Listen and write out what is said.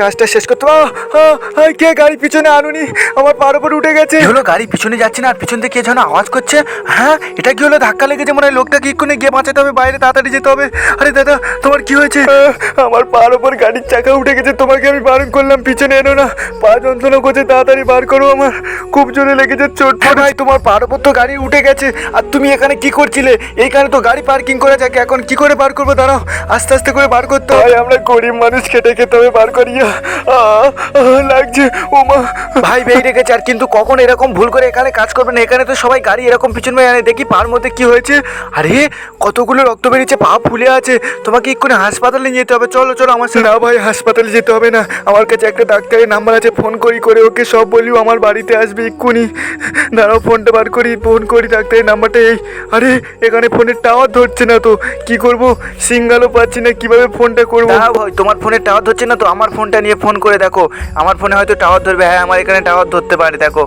কাজটা শেষ করতে। কে গাড়ি পিছনে আনুনি, আমার পার উপর উঠে গেছে। হলো গাড়ি পিছনে যাচ্ছে না আর পিছন থেকে কে যেন আওয়াজ করছে। হ্যাঁ এটা কি হলো, ধাক্কা লেগেছে মনে হয়, লোকটাকে এক্ষুনি গিয়ে বাঁচাতে হবে, বাইরে তাড়াতাড়ি যেতে হবে। আরে দাদা তোমার কি হয়েছে? আমার পার উপর গাড়ির চাকা উঠে গেছে, তোমাকে আমি বারণ করলাম পিছনে এনো না, পা যন্ত্রণা করছে, তাড়াতাড়ি বার করো, আমার খুব জোরে লেগেছে চোট। ভাই তোমার পার উপর তো গাড়ি উঠে গেছে, আর তুমি এখানে কি করছিলে? এইখানে তো গাড়ি পার্কিং করে থাকে, এখন কি করে বার করবো? দাঁড়াও আস্তে আস্তে করে বার করতে হবে। ভাই আমরা গরিব মানুষ, খেটে খেতে হবে, বার করিয়া লাগছে ওমা। ভাই বেরিয়ে রেখেছে, আর কিন্তু কখন এরকম ভুল করে এখানে কাজ করবেন? এখানে তো সবাই গাড়ি এরকম পিছন মেয়ে আনে। দেখি পার মধ্যে কি হয়েছে। আরে কতগুলো রক্ত বেরিয়েছে, পা ফুলে আছে, তোমাকে এক্ষুনি হাসপাতালে যেতে হবে। চলো চলো আমার সাথে। না ভাই হাসপাতালে যেতে হবে না, আমার কাছে একটা ডাক্তারের নাম্বার আছে, ফোন করি করে ওকে সব বলিও আমার বাড়িতে আসবে এক্ষুনি। দাঁড়াও ফোনটা বার করি, ফোন করি ডাক্তারের নাম্বারটা এই। আরে এখানে ফোনের টাওয়ার ধরছে না তো, কি করব, সিগন্যালও পাচ্ছি না, কিভাবে ফোনটা করবো? দাঁড়াও ভাই, তোমার ফোনে টাওয়ার ধরছে না তো আমার ফোনটা নিয়ে ফোন করে দেখো, আমার ফোনে হয়তো টাওয়ার ধরবে। হ্যাঁ আমার এখানে টাওয়ার ধরতে পারে, দেখো।